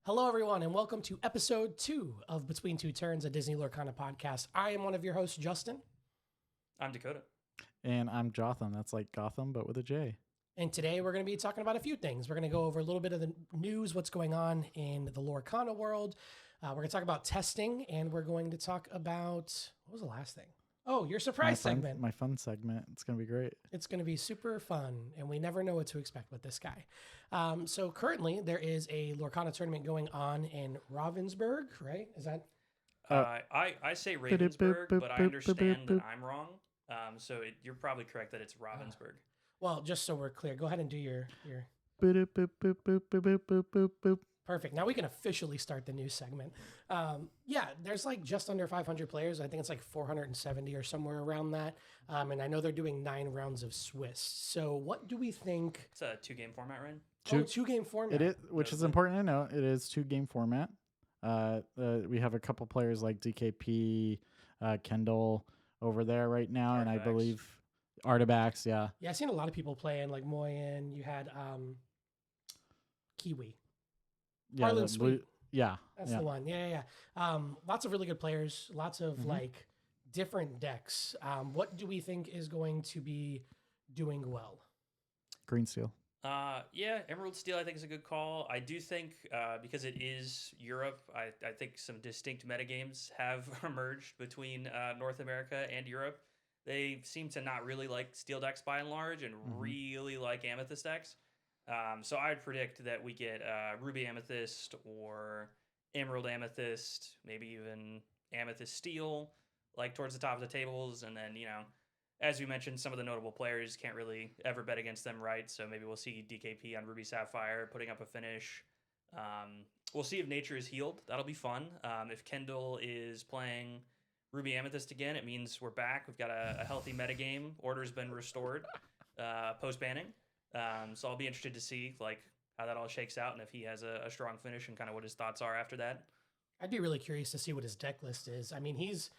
Hello, everyone, and welcome to episode 2 of Between Two Turns, a Disney Lorcana podcast. I am one of your hosts, Justin. I'm Dakota. And I'm Jotham. That's like Gotham, but with a J. And today we're going to be talking about a few things. We're going to go over a little bit of the news, what's going on in the Lorcana world. We're going to talk about testing, and we're going to talk about, what was the last thing? Oh, your surprise segment. My fun segment. It's going to be great. It's going to be super fun, and we never know what to expect with this guy. So currently, there is a Lorcana tournament going on in Ravensburg, right? Is that? I say Ravensburg, but I understand that I'm wrong. You're probably correct that it's Ravensburg. Well, just so we're clear, go ahead and do your... Perfect. Now we can officially start the news segment. There's like just under 500 players. I think it's like 470 or somewhere around that. And I know they're doing 9 rounds of Swiss. So what do we think? It's a 2-game format, right? Two-game format. It is, which is important to know. It is 2-game format. We have a couple players like DKP, Kendall over there right now. Artifacts. And I believe Artifacts, yeah. Yeah, I've seen a lot of people playing like Moyen. You had Kiwi. Yeah, Harlan Sweet. Yeah. That's the one. Yeah. Lots of really good players. Lots of like different decks. What do we think is going to be doing well? Green Steel. Emerald Steel I think is a good call. I do think because it is Europe, I think some distinct metagames have emerged between North America and Europe. They seem to not really like steel decks by and large and really like amethyst decks. So I'd predict that we get Ruby Amethyst or Emerald Amethyst, maybe even Amethyst Steel, like towards the top of the tables. And then, as we mentioned, some of the notable players can't really ever bet against them, right? So maybe we'll see DKP on Ruby Sapphire putting up a finish. We'll see if Nature is healed. That'll be fun. If Kendall is playing Ruby Amethyst again, it means we're back. We've got a healthy metagame. Order's been restored post-banning. So I'll be interested to see how that all shakes out and if he has a strong finish and kind of what his thoughts are after that. I'd be really curious to see what his deck list is. I mean, he's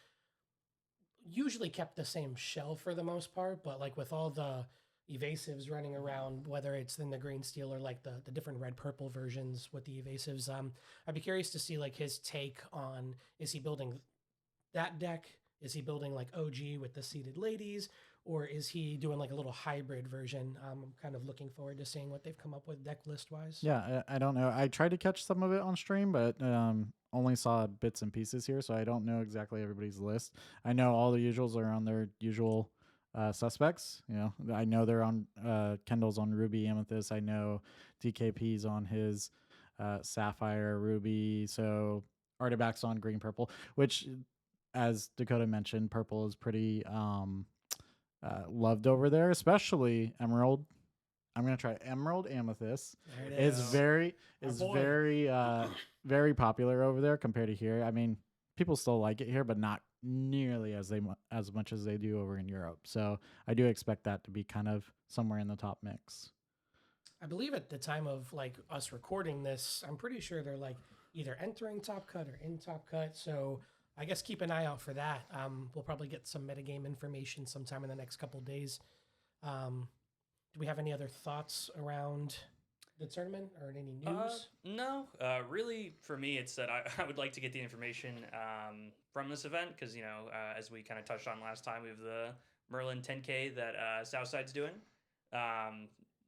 usually kept the same shell for the most part, but like with all the evasives running around, whether it's in the green steel or like the different red purple versions with the evasives, I'd be curious to see like his take on, is he building that deck? Is he building like OG with the seated ladies? Or is he doing like a little hybrid version? I'm kind of looking forward to seeing what they've come up with deck list wise. Yeah, I don't know. I tried to catch some of it on stream, but only saw bits and pieces here, so I don't know exactly everybody's list. I know all the usuals are on their usual suspects. I know they're on Kendall's on Ruby Amethyst. I know DKP's on his Sapphire Ruby. So Artifacts on Green Purple, which, as Dakota mentioned, purple is pretty loved over there, especially Emerald. I'm gonna try Emerald Amethyst. It's very very popular over there compared to here. I mean, people still like it here, but not nearly as much as they do over in Europe. So I do expect that to be kind of somewhere in the top mix. I believe at the time of like us recording this, I'm pretty sure they're like either entering Top Cut or in Top Cut. So I guess keep an eye out for that. We'll probably get some metagame information sometime in the next couple of days. Do we have any other thoughts around the tournament or any news? No. Really, for me, it's that I would like to get the information from this event because, as we kind of touched on last time, we have the Merlin 10K that Southside's doing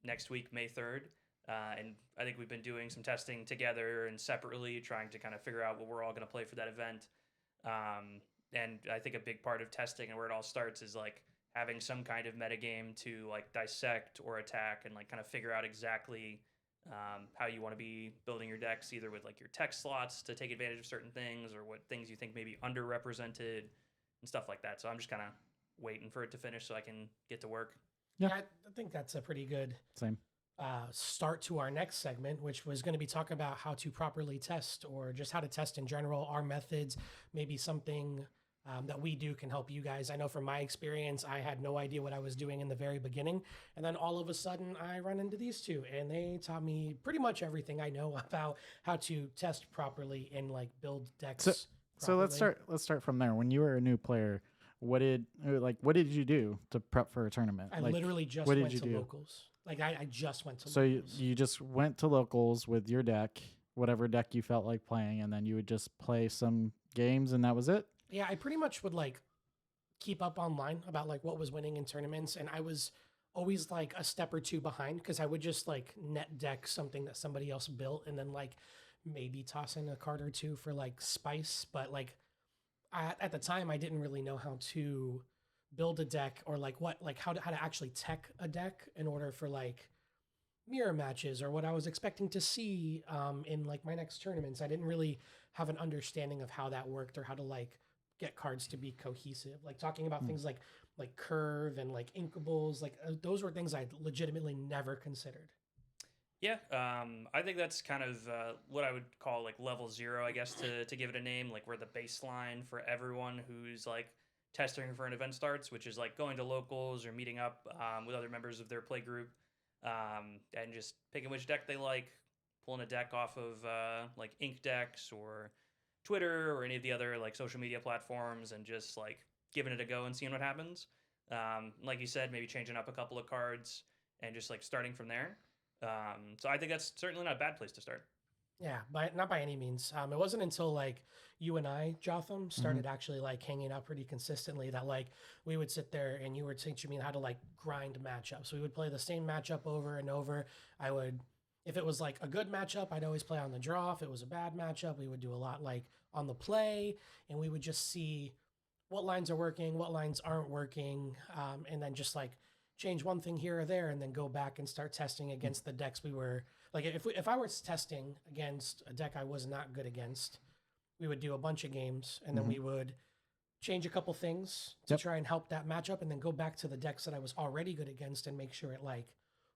next week, May 3rd. And I think we've been doing some testing together and separately, trying to kind of figure out what we're all going to play for that event. And I think a big part of testing and where it all starts is like having some kind of metagame to like dissect or attack and like kind of figure out exactly how you want to be building your decks, either with like your tech slots to take advantage of certain things or what things you think may be underrepresented and stuff like that. So I'm just kind of waiting for it to finish so I can get to work. Yeah, I think that's a pretty good start to our next segment, which was going to be talking about how to properly test or just how to test in general, our methods, maybe something that we do can help you guys. I know from my experience, I had no idea what I was doing in the very beginning. And then all of a sudden I run into these two and they taught me pretty much everything I know about how to test properly and like build decks. So let's start from there. When you were a new player, what did you do to prep for a tournament? I literally just went to locals. Like I just went to locals. So you just went to locals with your deck whatever deck you felt like playing, and then you would just play some games, and that was it. Yeah, I pretty much would like keep up online about like what was winning in tournaments, and I was always like a step or two behind because I would just like net deck something that somebody else built and then like maybe toss in a card or two for like spice. But like at the time, I didn't really know how to build a deck or like what like how to actually tech a deck in order for like mirror matches or what I was expecting to see in like my next tournaments. I didn't really have an understanding of how that worked or how to like get cards to be cohesive. Like talking about things like curve and like inkables, like those were things I legitimately never considered. Yeah, I think that's kind of what I would call like level 0, I guess, to give it a name, like where the baseline for everyone who's like testing for an event starts, which is like going to locals or meeting up with other members of their play group, and just picking which deck they like, pulling a deck off of like Ink Decks or Twitter or any of the other like social media platforms, and just like giving it a go and seeing what happens. Like you said, maybe changing up a couple of cards and just like starting from there. So I think that's certainly not a bad place to start. Yeah, but not by any means. It wasn't until like you and I, Jotham, started actually like hanging out pretty consistently that like we would sit there and you were teaching me how to like grind matchups. We would play the same matchup over and over. I would, if it was like a good matchup, I'd always play on the draw. If it was a bad matchup, we would do a lot like on the play, and we would just see what lines are working, what lines aren't working, and then just like change one thing here or there, and then go back and start testing against the decks we were like. If I was testing against a deck I was not good against, we would do a bunch of games, and then we would change a couple things to try and help that matchup, and then go back to the decks that I was already good against and make sure it like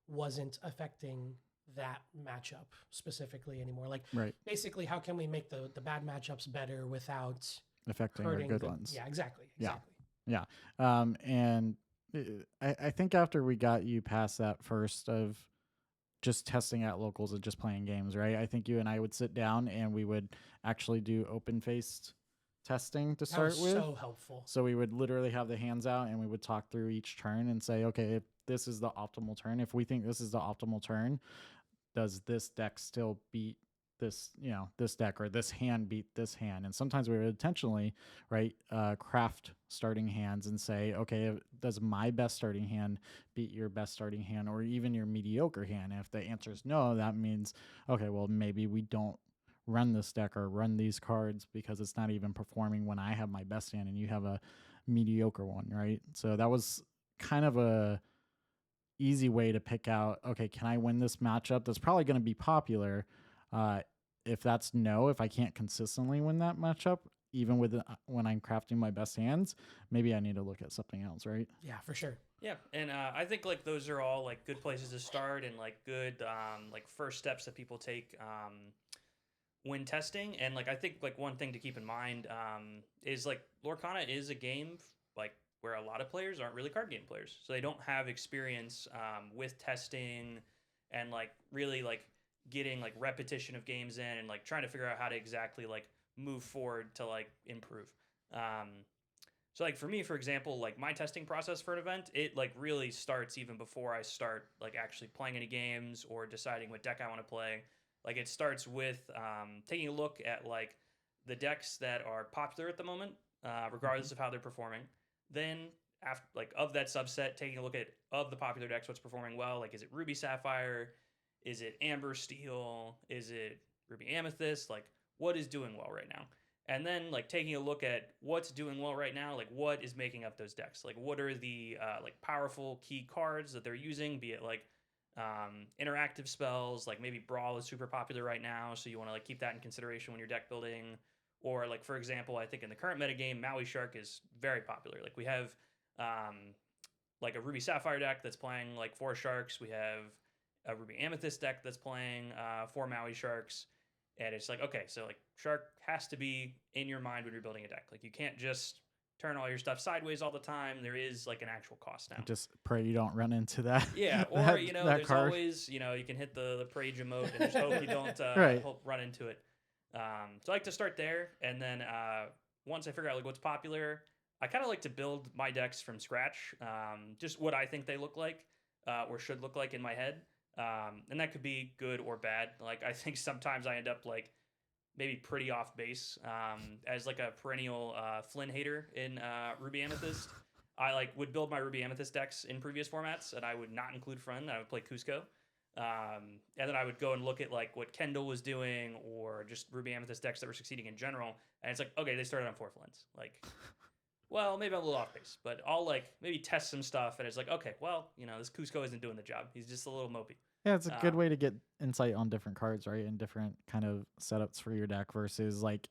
wasn't affecting that matchup specifically anymore. Like Right. basically, how can we make the bad matchups better without Affecting our hurting good the, ones. Yeah, exactly. Yeah. Exactly. Yeah. And I think after we got you past that first of just testing at locals and just playing games, right? I think you and I would sit down and we would actually do open faced testing to That start was with. so helpful. So we would literally have the hands out and we would talk through each turn and say, okay, if this is the optimal turn, if we think this is the optimal turn, does this deck still beat this, this deck, or this hand beat this hand? And sometimes we would intentionally, right, craft starting hands and say, okay, does my best starting hand beat your best starting hand, or even your mediocre hand? And if the answer is no, that means, okay, well, maybe we don't run this deck or run these cards because it's not even performing when I have my best hand and you have a mediocre one, right? So that was kind of a easy way to pick out, okay, can I win this matchup that's probably going to be popular? If that's no, if I can't consistently win that matchup, even with when I'm crafting my best hands, maybe I need to look at something else, right? Yeah, for sure. Yeah, and I think like those are all like good places to start and like good like first steps that people take when testing. And like I think like one thing to keep in mind is like Lorcana is a game like where a lot of players aren't really card game players, so they don't have experience with testing and like really like getting like repetition of games in and like trying to figure out how to exactly like move forward to like improve. So like for me, for example, like my testing process for an event, it like really starts even before I start like actually playing any games or deciding what deck I want to play. Like it starts with taking a look at like the decks that are popular at the moment, regardless of how they're performing. Then after like of that subset, taking a look at of the popular decks, what's performing well. Like is it Ruby Sapphire? Is it Amber Steel? Is it Ruby Amethyst? Like what is doing well right now? And then like taking a look at what's doing well right now, like what is making up those decks? Like what are the like powerful key cards that they're using? Be it like interactive spells, like maybe Brawl is super popular right now, so you want to like keep that in consideration when you're deck building. Or like for example, I think in the current metagame, Maui Shark is very popular. Like we have like a Ruby Sapphire deck that's playing like 4 Sharks. We have a Ruby Amethyst deck that's playing 4 Maui Sharks. And it's like, okay, so like Shark has to be in your mind when you're building a deck. Like you can't just turn all your stuff sideways all the time. There is like an actual cost now. Just pray you don't run into that. Yeah, or there's card. Always, you can hit the Prage emote and just hope you don't right. run into it. So I like to start there, and then once I figure out like what's popular, I kind of like to build my decks from scratch. Just what I think they look like or should look like in my head. And that could be good or bad. Like I think sometimes I end up like maybe pretty off base as like a perennial Flynn hater in Ruby Amethyst. I like would build my Ruby Amethyst decks in previous formats, and I would not include Flynn. I would play Cusco, and then I would go and look at like what Kendall was doing or just Ruby Amethyst decks that were succeeding in general. And it's like, okay, they started on 4 Flynns. Like, well, maybe I'm a little off base, but I'll like maybe test some stuff, and it's like, okay, well, this Cusco isn't doing the job. He's just a little mopey. Yeah, it's a good way to get insight on different cards, right? And different kind of setups for your deck versus like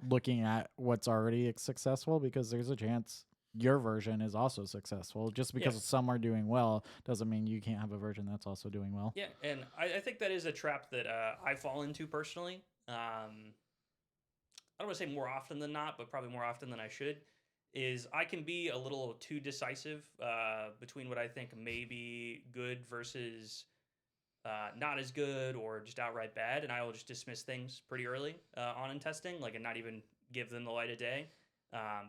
looking at what's already successful, because there's a chance your version is also successful. Just because some are doing well doesn't mean you can't have a version that's also doing well. Yeah, and I think that is a trap that I fall into personally. I don't want to say more often than not, but probably more often than I should. Is I can be a little too decisive between what I think may be good versus not as good or just outright bad, and I will just dismiss things pretty early on in testing, like, and not even give them the light of day.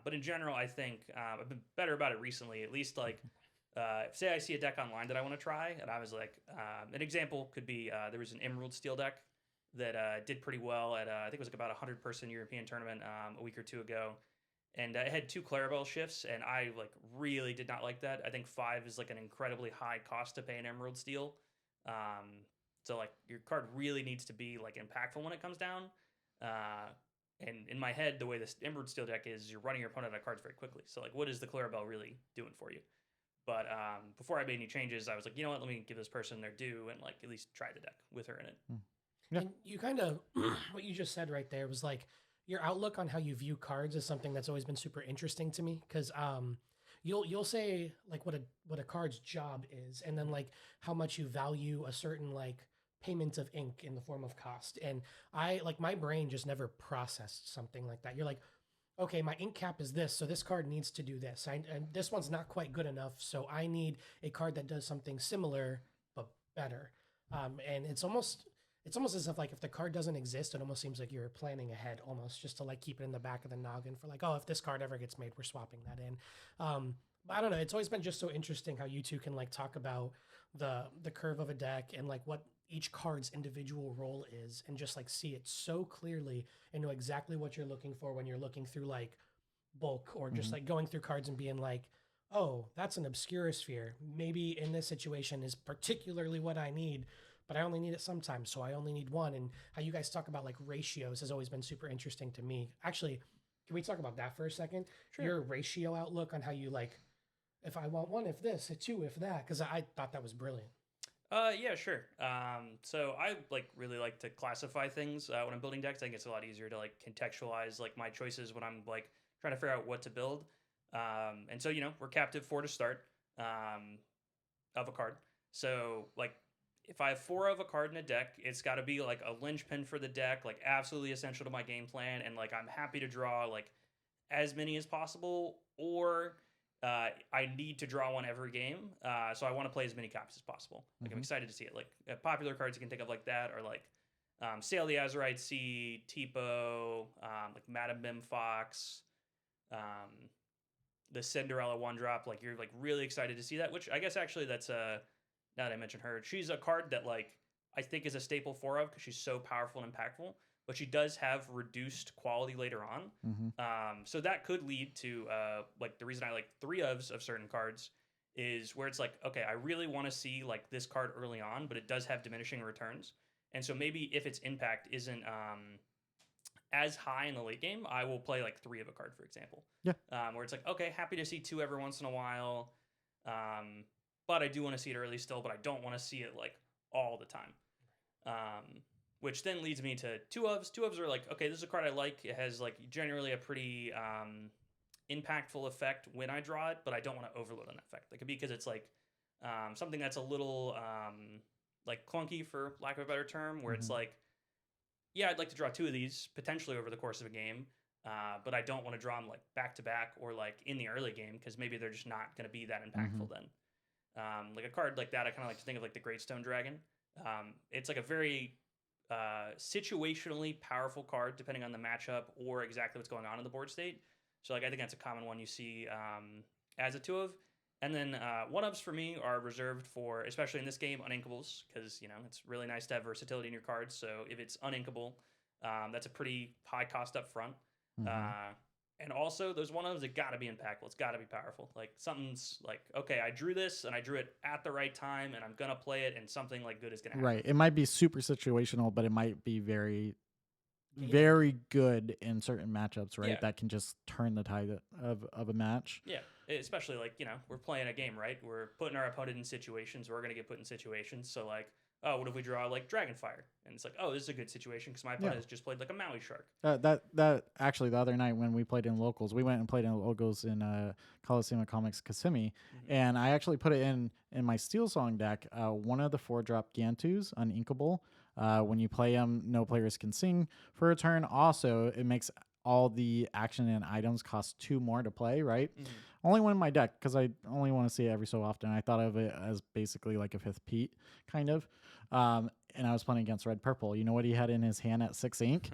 But in general, I think I've been better about it recently. At least, like, say I see a deck online that I want to try, and I was like, an example could be there was an Emerald Steel deck that did pretty well at I think it was like about a 100-person European tournament a week or two ago, and it had 2 Clarabelle shifts, and I like really did not like that. I think 5 is like an incredibly high cost to pay an Emerald Steel. So like your card really needs to be like impactful when it comes down. And in my head, the way this Emerald Steel deck is, you're running your opponent out of cards very quickly. So like, what is the Clarabelle really doing for you? But before I made any changes, I was like, you know what? Let me give this person their due and like at least try the deck with her in it. Yeah. And you kind of what you just said right there was like your outlook on how you view cards is something that's always been super interesting to me, because you'll say like what a card's job is, and then like how much you value a certain like payment of ink in the form of cost. And I like my brain just never processed something like that. You're like, okay, my ink cap is this, so this card needs to do this. And this one's not quite good enough, so I need a card that does something similar but better. And it's almost as if like if the card doesn't exist, it almost seems like you're planning ahead, almost just to like keep it in the back of the noggin for like, oh, if this card ever gets made, we're swapping that in. But I don't know. It's always been just so interesting how you two can like talk about the curve of a deck and like what each card's individual role is, and just like see it so clearly and know exactly what you're looking for when you're looking through like bulk or just like going through cards and being like, oh, that's an obscure sphere. Maybe in this situation is particularly what I need, but I only need it sometimes, so I only need one. And how you guys talk about like ratios has always been super interesting to me. Actually, can we talk about that for a second? Sure. Your ratio outlook on how you like, if I want 1, if this, a 2, if that, because I thought that was brilliant. Yeah, sure. So I like really like to classify things when I'm building decks. I think it's a lot easier to like contextualize like my choices when I'm like trying to figure out what to build. And so we're captive 4 to start of a card. So like if I have 4 of a card in a deck, it's got to be like a linchpin for the deck, like absolutely essential to my game plan, and like I'm happy to draw like as many as possible, or I need to draw one every game, so I want to play as many copies as possible. Like I'm excited to see it. Like popular cards you can think of like that are like Sail the Azurite Sea, Tipo, like Madame Mim Fox, the Cinderella 1-drop. Like you're like really excited to see that. Which I guess actually that's now that I mentioned her, she's a card that like I think is a staple 4 of because she's so powerful and impactful. But she does have reduced quality later on. So that could lead to like the reason I like 3 of certain cards is where it's like, okay, I really want to see like this card early on, but it does have diminishing returns. And so maybe if its impact isn't as high in the late game, I will play like 3 of a card, for example. Yeah. Where it's like, okay, happy to see 2 every once in a while. But I do want to see it early still, but I don't want to see it like all the time. Which then leads me to 2 ofs. 2 ofs are like, okay, this is a card I like. It has like generally a pretty impactful effect when I draw it, but I don't want to overload on that effect. It could be because it's like something that's a little like clunky, for lack of a better term, where it's like, yeah, I'd like to draw 2 of these potentially over the course of a game, but I don't want to draw them like back to back or like in the early game because maybe they're just not going to be that impactful then. Like a card like that, I kind of like to think of like the Great Stone Dragon. It's like a very situationally powerful card depending on the matchup or exactly what's going on in the board state. So like I think that's a common one you see as a 2 of. And then one-ups for me are reserved for, especially in this game, uninkables, because, it's really nice to have versatility in your cards. So if it's uninkable, that's a pretty high cost up front. And also, those one-ups, it got to be impactful. It's got to be powerful. Like, something's like, okay, I drew this, and I drew it at the right time, and I'm going to play it, and something, like, good is going to happen. Right. It might be super situational, but it might be very, Gated. very good in certain matchups, right? Yeah. That can just turn the tide of a match. Yeah, especially, like, we're playing a game, right? We're putting our opponent in situations. We're going to get put in situations. So, like, oh, what if we draw, like, Dragonfire? And it's like, oh, this is a good situation because my opponent has just played, like, a Maui Shark. That actually, the other night when we played in locals, we went and played in locals in Coliseum Comics Kissimmee, and I actually put it in my Steel Song deck. One of the 4-drop Gantus, uninkable. When you play them, no players can sing for a turn. Also, it makes all the action and items cost 2 more to play, right? Only one in my deck because I only want to see it every so often. I thought of it as basically like a 5th Pete, kind of. And I was playing against Red Purple. You know what he had in his hand at 6 ink?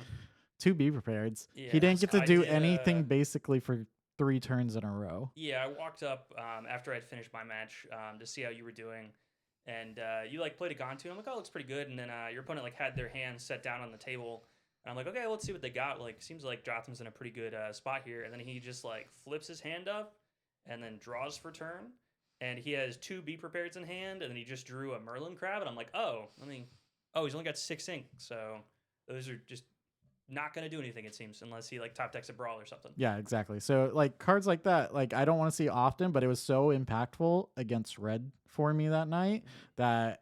2 Be Prepareds. Yeah, he didn't get to I do did, anything basically for 3 turns in a row. Yeah, I walked up after I'd finished my match to see how you were doing. And you, like, played a Gantu. I'm like, oh, it looks pretty good. And then your opponent, like, had their hand set down on the table. And I'm like, okay, let's see what they got. Like, seems like Jotham's in a pretty good spot here. And then he just, like, flips his hand up and then draws for turn. And he has 2 Be Prepareds in hand. And then he just drew a Merlin Crab. And I'm like, he's only got 6 ink. So those are just not going to do anything, it seems, unless he, like, top decks a Brawl or something. Yeah, exactly. So, like, cards like that, like, I don't want to see often, but it was so impactful against Red for me that night that,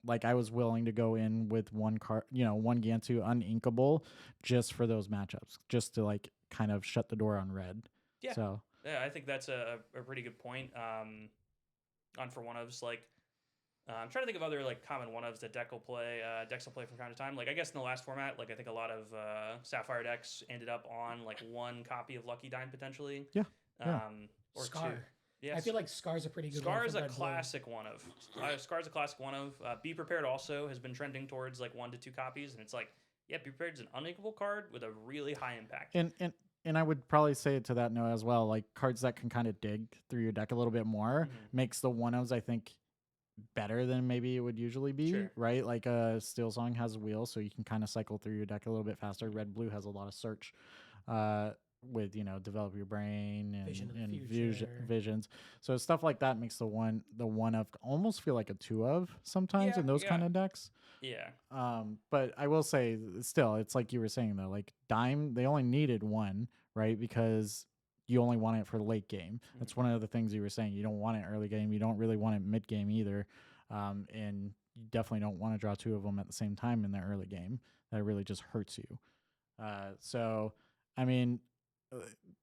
like, I was willing to go in with one card, one Gantu uninkable just for those matchups, just to, like, kind of shut the door on Red. Yeah. So, yeah, I think that's a pretty good point. On for one-ofs, like, I'm trying to think of other, like, common one-ofs that decks will play from time to time. Like, I guess in the last format, like, I think a lot of Sapphire decks ended up on, like, 1 copy of Lucky Dime potentially. Yeah. Or Scar. 2. Yeah, I feel like Scar's a pretty good Scar one. is a classic one-of. Scar's a classic one-of. Be Prepared also has been trending towards, like, 1 to 2 copies, and it's like, yeah, Be Prepared is an uninkable card with a really high impact. And I would probably say it to that note as well, like, cards that can kind of dig through your deck a little bit more makes the one-ofs, I think, better than maybe it would usually be, right? Like Steel Song has a wheel, so you can kind of cycle through your deck a little bit faster. Red Blue has a lot of search with, develop your brain and visions. So stuff like that makes the one of almost feel like a 2 of sometimes in those kind of decks. Yeah. But I will say still, it's like you were saying though, like Dime, they only needed 1, right? Because you only want it for late game. That's one of the things you were saying. You don't want it early game. You don't really want it mid game either. And you definitely don't want to draw 2 of them at the same time in the early game. That really just hurts you. So, I mean,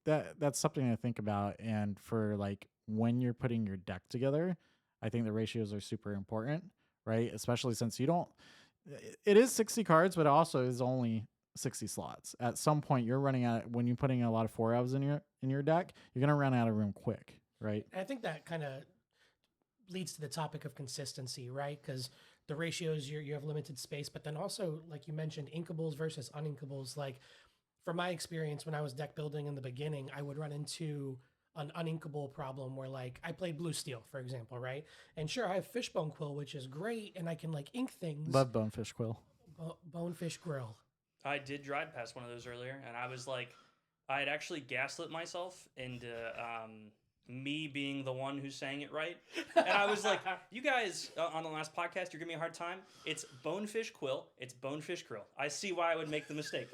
that's something to think about. And for, like, when you're putting your deck together, I think the ratios are super important, right? Especially since it is 60 cards, but it also is only 60 slots. At some point, you're running out. When you're putting a lot of 4-ofs in your deck, you're gonna run out of room quick, right? I think that kind of leads to the topic of consistency, right? Because the ratios, you have limited space, but then also, like you mentioned, inkables versus uninkables. Like, from my experience, when I was deck building in the beginning, I would run into an uninkable problem where, like, I played Blue Steel, for example, right? And sure, I have Fishbone Quill, which is great, and I can, like, ink things. Love Bonefish Quill. Bonefish Grill. I did drive past one of those earlier, and I was like, I had actually gaslit myself into me being the one who's saying it right. And I was like, you guys, on the last podcast, you're giving me a hard time. It's Bonefish Quill. It's Bonefish Grill. I see why I would make the mistake.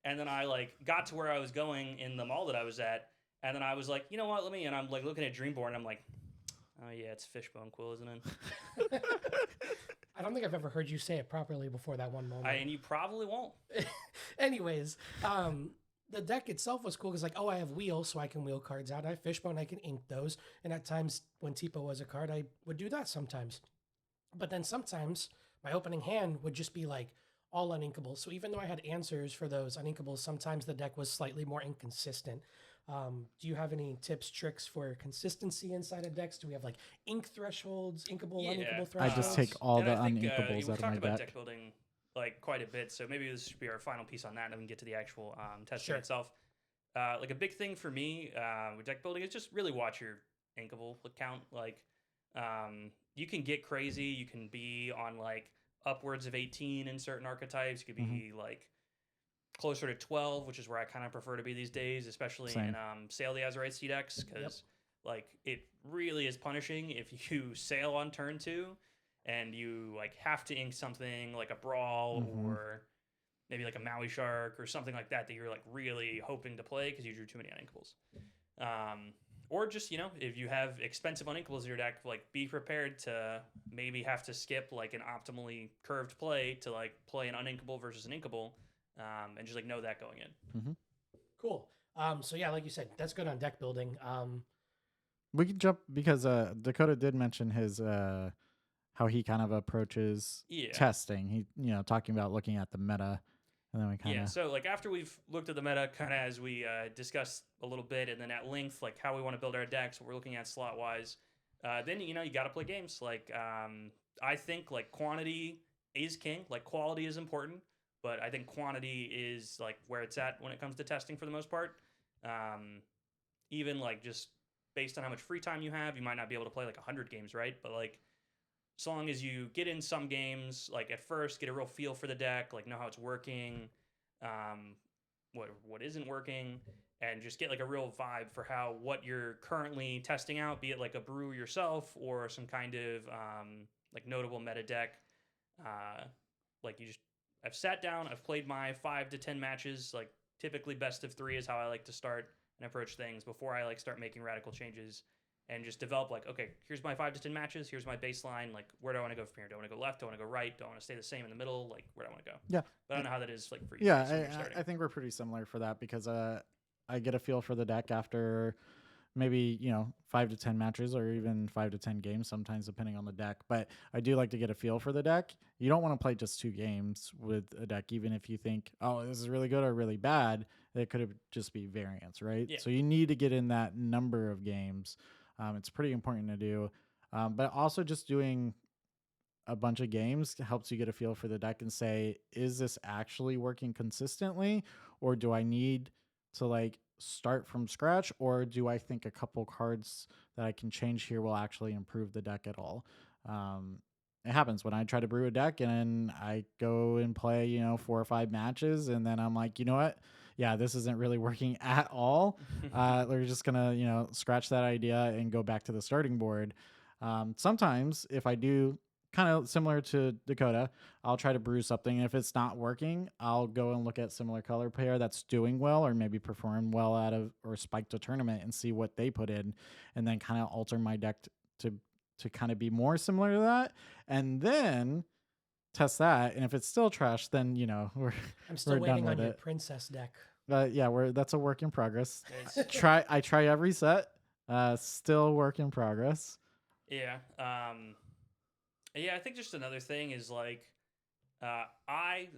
And then I, like, got to where I was going in the mall that I was at, and then I was like, you know what, and I'm, like, looking at Dreamboard, and I'm like, oh, yeah, it's Fishbone Quill, isn't it? I don't think I've ever heard you say it properly before that one moment. And you probably won't. Anyways, the deck itself was cool because, like, I have wheel, so I can wheel cards out. I have Fishbone, I can ink those. And at times, when Tipo was a card, I would do that sometimes. But then sometimes, my opening hand would just be, like, all uninkable. So even though I had answers for those uninkables, sometimes the deck was slightly more inconsistent. Do you have any tips, tricks for consistency inside of decks? Do we have, like, ink thresholds, inkable, uninkable thresholds? I just take all the uninkables out of my We've talked about deck. deck building, like, quite a bit, so maybe this should be our final piece on that, and then we can get to the actual testing Sure. itself. Like, a big thing for me with deck building is just really watch your inkable count. Like, you can get crazy. You can be on like upwards of 18 in certain archetypes. You could be like closer to 12, which is where I kind of prefer to be these days, especially Same. in Sail the Azerite Sea decks, because like it really is punishing if you sail on turn 2 and you like have to ink something like a Brawl or maybe like a Maui Shark or something like that you're like really hoping to play because you drew too many uninkables. Or just, if you have expensive uninkables in your deck, like be prepared to maybe have to skip like an optimally curved play to like play an uninkable versus an inkable, and just like know that going in. Cool. So yeah, like you said, that's good on deck building. We can jump because Dakota did mention his how he kind of approaches testing. He talking about looking at the meta, and then we kind of So like after we've looked at the meta, kind of as we discussed a little bit, and then at length, like how we want to build our decks, what we're looking at slot wise. Then you got to play games. Like I think like quantity is king. Like quality is important, but I think quantity is like where it's at when it comes to testing for the most part. Even like just based on how much free time you have, you might not be able to play like 100 games, right? But like, as long as you get in some games, like at first, get a real feel for the deck, like know how it's working, what isn't working, and just get like a real vibe for what you're currently testing out, be it like a brew yourself or some kind of like notable meta deck. Like I've sat down, I've played my 5 to 10 matches. Like typically best of 3 is how I like to start and approach things before I like start making radical changes, and just develop like, okay, here's my 5 to 10 matches. Here's my baseline. Like, where do I want to go from here? Do I want to go left? Do I want to go right? Do I want to stay the same in the middle? Like, where do I want to go? Yeah. But I don't know how that is like for you. Yeah, I think we're pretty similar for that because I get a feel for the deck after maybe 5 to 10 matches or even 5 to 10 games sometimes depending on the deck, but I do like to get a feel for the deck. You don't want to play just 2 games with a deck, even if you think, oh, this is really good or really bad. It could just be variance, right? So you need to get in that number of games. It's pretty important to do, but also just doing a bunch of games helps you get a feel for the deck and say, is this actually working consistently, or do I need to like start from scratch, or do I think a couple cards that I can change here will actually improve the deck at all? It happens when I try to brew a deck and I go and play 4 or 5 matches, and then I'm like, you know what, yeah, this isn't really working at all. We're just gonna scratch that idea and go back to the starting board. Sometimes if I do, kind of similar to Dakota, I'll try to brew something. And if it's not working, I'll go and look at similar color pair that's doing well or maybe performed well out of or spiked a tournament and see what they put in, and then kind of alter my deck to kind of be more similar to that, and then test that. And if it's still trash, then I'm still waiting on your princess deck. Yeah, that's a work in progress. I try every set. Still work in progress. Yeah. Yeah, I think just another thing is like,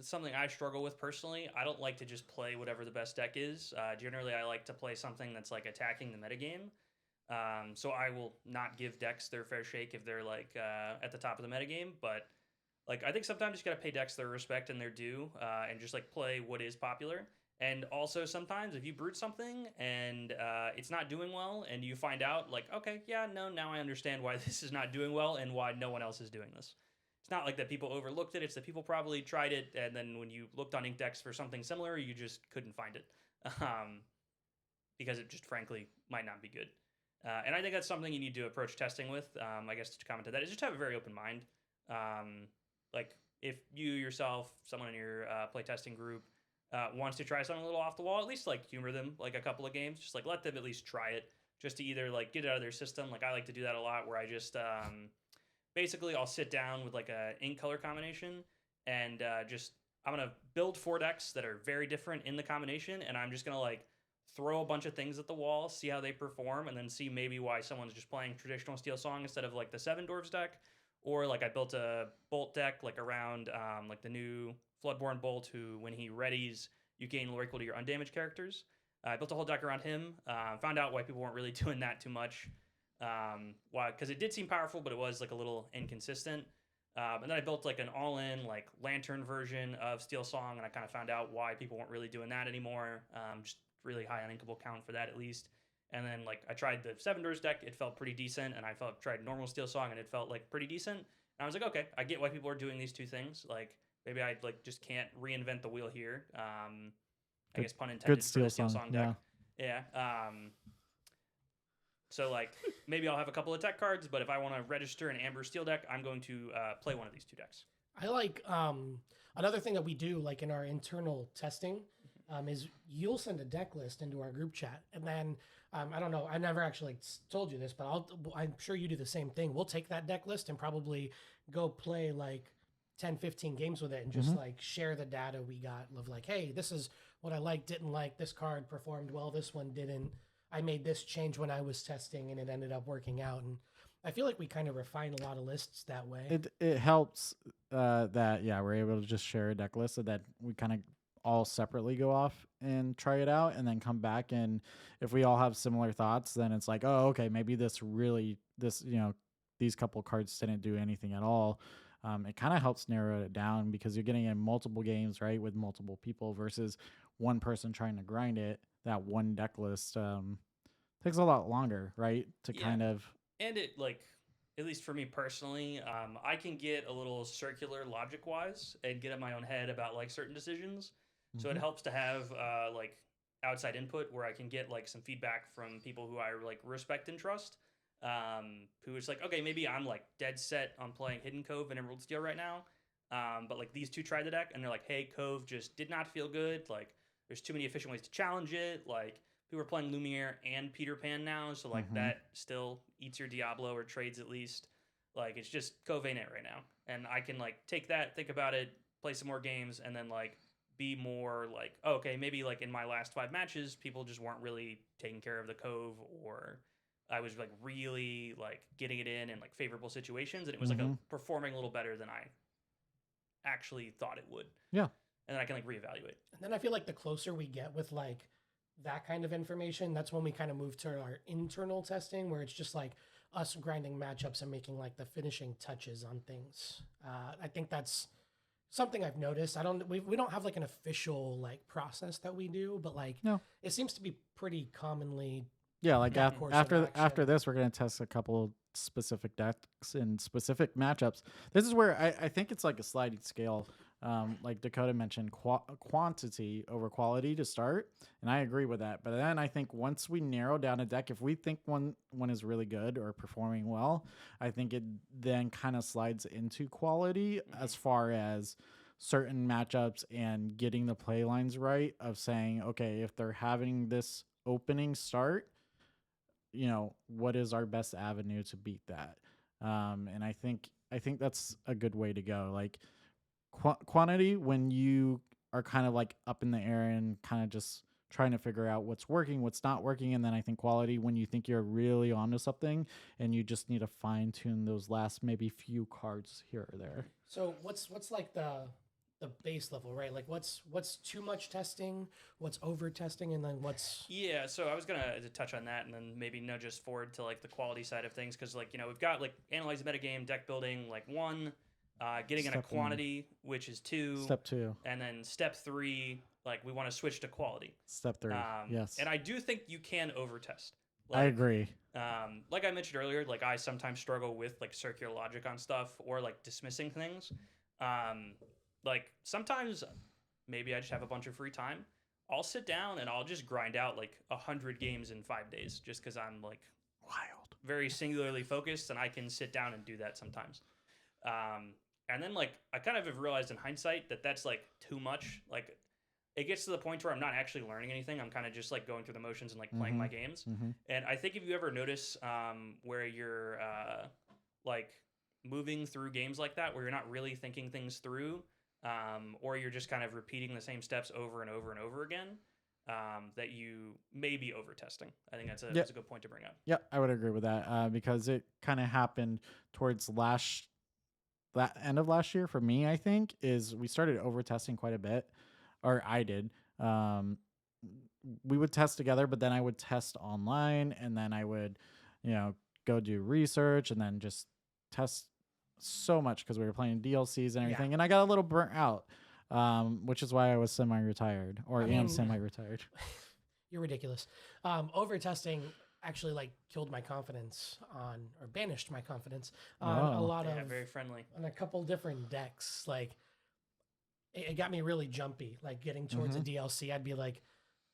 something I struggle with personally. I don't like to just play whatever the best deck is. Generally, I like to play something that's like attacking the metagame. So I will not give decks their fair shake if they're like at the top of the metagame. But like, I think sometimes you got to pay decks their respect and their due, and just like play what is popular. And also sometimes if you brute something and it's not doing well, and you find out like, okay, yeah, no, now I understand why this is not doing well and why no one else is doing this. It's not like that people overlooked it. It's that people probably tried it, and then when you looked on Inkdex for something similar, you just couldn't find it, because it just frankly might not be good. And I think that's something you need to approach testing with. I guess to comment to that is just have a very open mind. Like if you yourself, someone in your playtesting group, wants to try something a little off the wall, at least like humor them like a couple of games. Just like let them at least try it, just to either like get it out of their system. Like I like to do that a lot, where I just basically I'll sit down with like a ink color combination, and I'm gonna build 4 decks that are very different in the combination, and I'm just gonna like throw a bunch of things at the wall, see how they perform, and then see maybe why someone's just playing traditional Steel Song instead of like the 7 Dwarves deck. Or like I built a Bolt deck like around like the new Floodborn Bolt, who when he readies, you gain lore equal to your undamaged characters. I built a whole deck around him. Found out why people weren't really doing that too much. Why? Because it did seem powerful, but it was like a little inconsistent. And then I built like an all-in like Lantern version of Steel Song, and I kind of found out why people weren't really doing that anymore. Just really high uninkable count for that at least. And then like I tried the Seven Doors deck, it felt pretty decent, and I tried normal Steel Song, and it felt like pretty decent. And I was like, okay, I get why people are doing these two things. Like maybe I like just can't reinvent the wheel here. I guess pun intended for the Steel Song deck. Yeah. So like maybe I'll have a couple of tech cards, but if I want to register an Amber Steel deck, I'm going to play one of these two decks. I like another thing that we do like in our internal testing is you'll send a deck list into our group chat, and then I don't know, I never actually told you this, but I'm sure you do the same thing. We'll take that deck list and probably go play like 10, 15 games with it and just like share the data we got of like, hey, this is what I like, didn't like, this card performed well, this one didn't. I made this change when I was testing and it ended up working out. And I feel like we kind of refine a lot of lists that way. It helps that, yeah, we're able to just share a deck list so that we kind of all separately go off and try it out and then come back. And if we all have similar thoughts, then it's like, oh, okay, maybe these couple cards didn't do anything at all. It kind of helps narrow it down because you're getting in multiple games, right, with multiple people versus one person trying to grind it. That one deck list takes a lot longer, right, to kind of... And it, like, at least for me personally, I can get a little circular logic-wise and get in my own head about, like, certain decisions. So it helps to have, like, outside input where I can get, like, some feedback from people who I, like, respect and trust. Who is like, okay, maybe I'm like dead set on playing Hidden Cove and Emerald Steel right now. But like these two tried the deck and they're like, hey, Cove just did not feel good. Like there's too many efficient ways to challenge it. Like people are playing Lumiere and Peter Pan now. So like that still eats your Diablo or trades at least. Like it's just Cove ain't it right now. And I can like take that, think about it, play some more games, and then like be more like, oh, okay, maybe like in my last 5 matches, people just weren't really taking care of the Cove, or I was like really like getting it in like favorable situations, and it was like performing a little better than I actually thought it would. Yeah. And then I can like reevaluate. And then I feel like the closer we get with like that kind of information, that's when we kind of move to our internal testing where it's just like us grinding matchups and making like the finishing touches on things. I think that's something I've noticed. We don't have like an official like process that we do, but like it seems to be pretty commonly. Yeah, like after this, we're going to test a couple of specific decks in specific matchups. This is where I think it's like a sliding scale. Like Dakota mentioned, quantity over quality to start, and I agree with that. But then I think once we narrow down a deck, if we think one is really good or performing well, I think it then kind of slides into quality as far as certain matchups and getting the play lines right of saying, okay, if they're having this opening start, you know, what is our best avenue to beat that? And I think that's a good way to go. Like quantity, when you are kind of like up in the air and kind of just trying to figure out what's working, what's not working. And then I think quality, when you think you're really onto something and you just need to fine tune those last maybe few cards here or there. So what's like the base level, right? Like what's too much testing, what's over testing, and then what's... Yeah, so I was gonna touch on that and then maybe nudge us forward to like the quality side of things, because like, you know, we've got like analyze the metagame, deck building, like 1, getting in a quantity, which is 2. Step 2. And then step 3, like we want to switch to quality. Step 3, yes. And I do think you can overtest. Like, I agree. Like I mentioned earlier, like I sometimes struggle with like circular logic on stuff or like dismissing things. Like sometimes maybe I just have a bunch of free time. I'll sit down and I'll just grind out like 100 games in 5 days just because I'm like wild, very singularly focused, and I can sit down and do that sometimes. And then like I kind of have realized in hindsight that that's like too much. Like it gets to the point where I'm not actually learning anything. I'm kind of just like going through the motions and like playing my games. And I think if you ever notice where you're like moving through games like that, where you're not really thinking things through, or you're just kind of repeating the same steps over and over and over again, that you may be over testing. I think that's a good point to bring up. Yeah, I would agree with that because it kind of happened towards that end of last year for me. I think is we started over testing quite a bit, or I did. We would test together, but then I would test online, and then I would, you know, go do research and then just test so much because we were playing DLCs and everything, and I got a little burnt out, which is why I was semi-retired, or am semi-retired. You're ridiculous. Over testing actually like killed my confidence on, or banished my confidence on a Oh. lot Yeah, of, very friendly. on a couple different decks. Like it got me really jumpy. Like getting towards a DLC, I'd be like,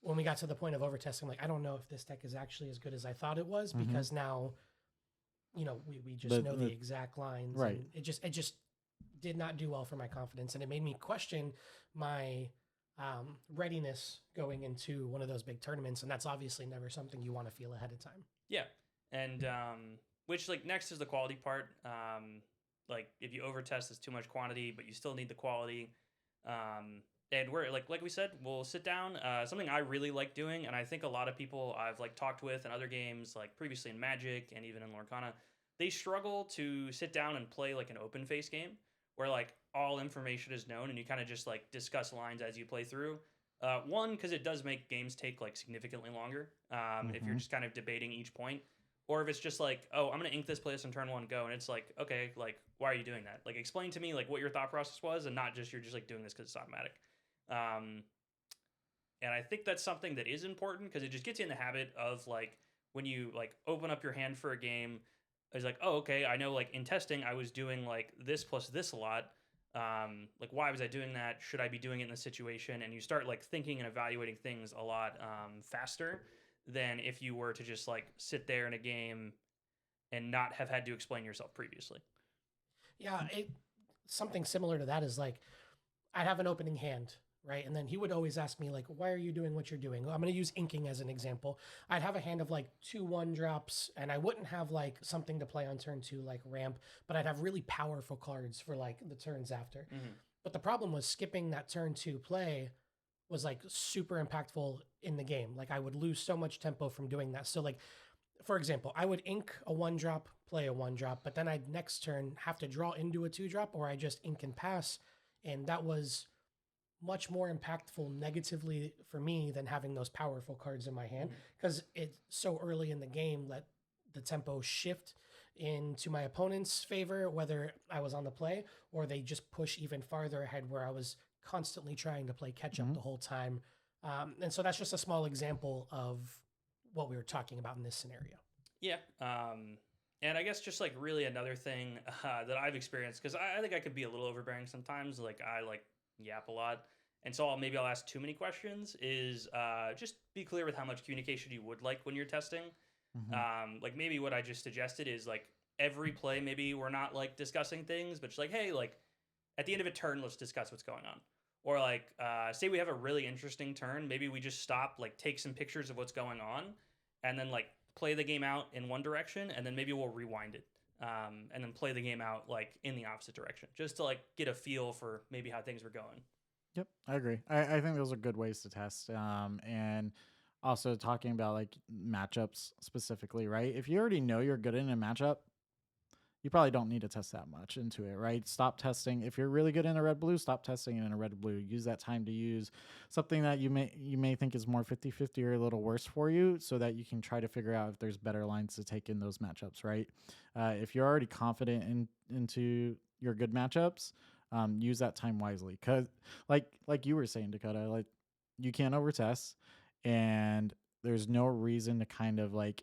when we got to the point of over testing, like I don't know if this deck is actually as good as I thought it was because now, you know, we just know the exact lines, right. and it just did not do well for my confidence, and it made me question my readiness going into one of those big tournaments, and that's obviously never something you want to feel ahead of time. Yeah, and which like next is the quality part. Like if you overtest, it's too much quantity, but you still need the quality. And we're like we said, we'll sit down. Something I really like doing, and I think a lot of people I've like talked with in other games, like previously in Magic and even in Lorcana, they struggle to sit down and play like an open face game where like all information is known and you kind of just like discuss lines as you play through. One, because it does make games take like significantly longer if you're just kind of debating each point. Or if it's just like, oh, I'm going to ink this place on turn one, go. And it's like, okay, like, why are you doing that? Like, explain to me, like, what your thought process was and not just you're just, like, doing this because it's automatic. And I think that's something that is important because it just gets you in the habit of, like, when you, like, open up your hand for a game, it's like, oh, okay, I know, like, in testing, I was doing, like, this plus this a lot. Like, why was I doing that? Should I be doing it in this situation? And you start, like, thinking and evaluating things a lot faster than if you were to just like sit there in a game and not have had to explain yourself previously. Yeah, something similar to that is like I'd have an opening hand, right? And then he would always ask me like, why are you doing what you're doing? I'm going to use inking as an example. I'd have a hand of like 2/1 drops, and I wouldn't have like something to play on turn 2 like ramp, but I'd have really powerful cards for like the turns after. But the problem was skipping that turn 2 play was like super impactful in the game. Like I would lose so much tempo from doing that. So like, for example, I would ink a 1-drop, play a 1-drop, but then I'd next turn have to draw into a 2-drop, or I just ink and pass. And that was much more impactful negatively for me than having those powerful cards in my hand, because it's so early in the game that the tempo shift into my opponent's favor, whether I was on the play or they just push even farther ahead where I was constantly trying to play catch up the whole time. And so that's just a small example of what we were talking about in this scenario. Yeah. And I guess just like really another thing that I've experienced, because I think I could be a little overbearing sometimes. Like I like yap a lot. And so maybe I'll ask too many questions, is just be clear with how much communication you would like when you're testing. Like maybe what I just suggested is like every play, maybe we're not like discussing things, but just like, hey, like at the end of a turn, let's discuss what's going on. Or like, say we have a really interesting turn, maybe we just stop, like take some pictures of what's going on, and then like play the game out in one direction, and then maybe we'll rewind it, and then play the game out like in the opposite direction, just to like get a feel for maybe how things were going. Yep, I agree. I think those are good ways to test. And also talking about like matchups specifically, right? If you already know you're good in a matchup, you probably don't need to test that much into it, right? Stop testing. If you're really good in a red blue, stop testing it in a red blue. Use that time to use something that you may think is more 50-50 or a little worse for you, so that you can try to figure out if there's better lines to take in those matchups, right? If you're already confident into your good matchups, use that time wisely. Cause like you were saying, Dakota, like you can't overtest, and there's no reason to kind of like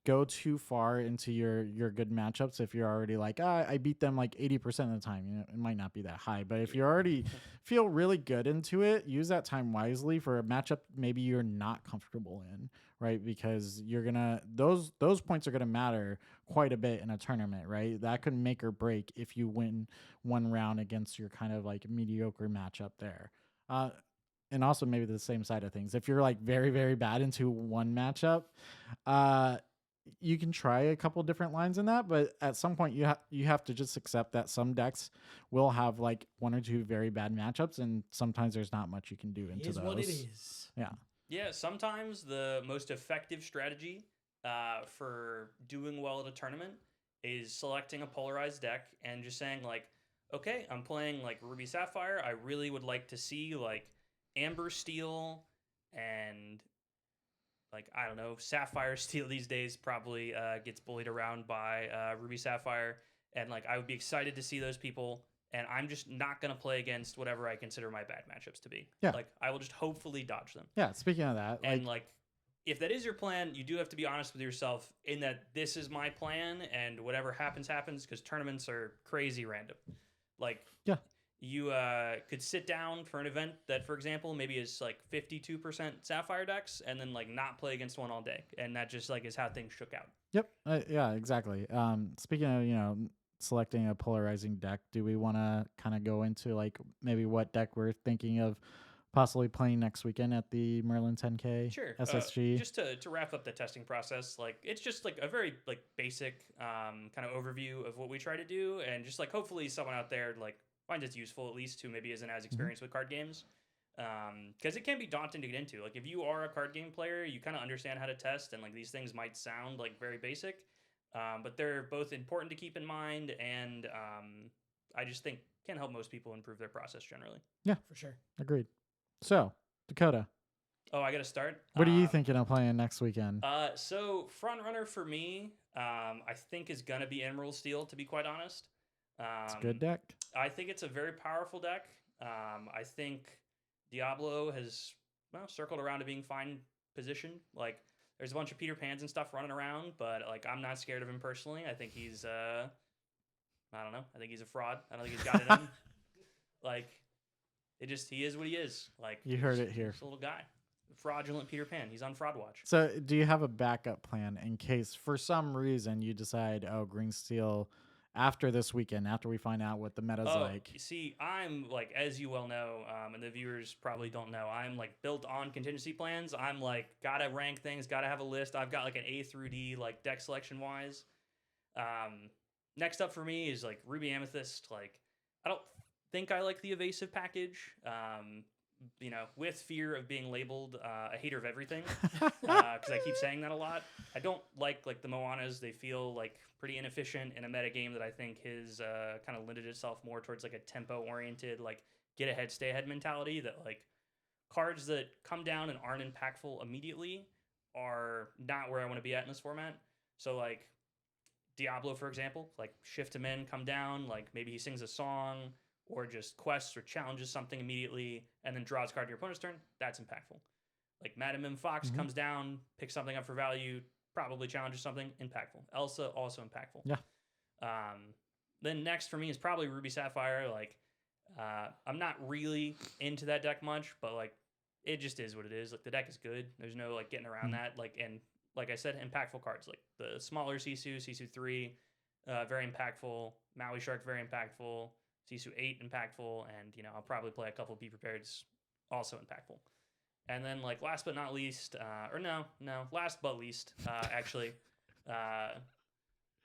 go too far into your good matchups if you're already like, I beat them like 80% of the time. You know, it might not be that high, but if you already feel really good into it, use that time wisely for a matchup maybe you're not comfortable in, right? Because you're gonna those points are gonna matter quite a bit in a tournament, right? That could make or break if you win one round against your kind of like mediocre matchup there. And also maybe the same side of things. If you're like very, very bad into one matchup, you can try a couple different lines in that, but at some point you have to just accept that some decks will have like one or two very bad matchups, and sometimes there's not much you can do into those. It is what it is. Yeah. Yeah, sometimes the most effective strategy for doing well at a tournament is selecting a polarized deck and just saying like, okay, I'm playing like Ruby Sapphire. I really would like to see like Amber Steel and like, I don't know, Sapphire Steel these days probably gets bullied around by Ruby Sapphire. And like, I would be excited to see those people. and I'm just not going to play against whatever I consider my bad matchups to be. Yeah. Like, I will just hopefully dodge them. Yeah. Speaking of that, And like, if that is your plan, you do have to be honest with yourself in that this is my plan, and whatever happens, happens, because tournaments are crazy random. Like, yeah, you could sit down for an event that, for example, maybe is like 52% Sapphire decks, and then like not play against one all day, and that just like is how things shook out. Yep. Yeah, exactly. Speaking of, selecting a polarizing deck, do we want to kind of go into like maybe what deck we're thinking of possibly playing next weekend at the Merlin 10K Sure. SSG? Just to wrap up the testing process, like it's just like a very like basic kind of overview of what we try to do, and just like hopefully someone out there like finds it useful, at least who maybe isn't as experienced with card games. Because it can be daunting to get into. Like if you are a card game player, you kind of understand how to test, and like these things might sound like very basic, but they're both important to keep in mind, and I just think can help most people improve their process generally. Yeah, For sure. agreed. So, Dakota, Oh, I got to start. what are you thinking of playing next weekend? So front runner for me, I think is gonna be Emerald Steel. To be quite honest, It's a good deck. I think it's a very powerful deck. I think Diablo has circled around to being fine positioned. Like there's a bunch of Peter Pans and stuff running around, but like I'm not scared of him personally. I think he's I don't know. I think he's a fraud. I don't think he's got it in. Like he is what he is. Like You heard it here. Just a little guy, fraudulent Peter Pan. He's on Fraud Watch. So, do you have a backup plan in case for some reason you decide, oh, Green Steel after this weekend, after we find out what the meta's like? See, I'm like, as you well know, and the viewers probably don't know, I'm like built on contingency plans. I'm like, gotta rank things, gotta have a list. I've got like an A through D, like deck selection wise. Next up for me is like Ruby Amethyst. Like, I don't think I like the evasive package. With fear of being labeled a hater of everything, because I keep saying that a lot. I don't like the Moanas. They feel like pretty inefficient in a meta game that I think has kind of lended itself more towards like a tempo oriented, like get ahead, stay ahead mentality. That like cards that come down and aren't impactful immediately are not where I want to be at in this format. So like Diablo, for example, like shift him in, come down, like maybe he sings a song or just quests or challenges something immediately and then draws a card to your opponent's turn. That's impactful. Like Madam M. Fox comes down, picks something up for value, probably challenges something, impactful. Elsa, also impactful. Yeah. Then next for me is probably Ruby Sapphire. Like, I'm not really into that deck much, but like, it just is what it is. Like, the deck is good. There's no like getting around that. Like, and like I said, impactful cards like the smaller Sisu 3, very impactful. Maui Shark, very impactful. Sisu 8, impactful. And I'll probably play a couple Be Prepareds, also impactful. And then like last but not least, last but least, actually,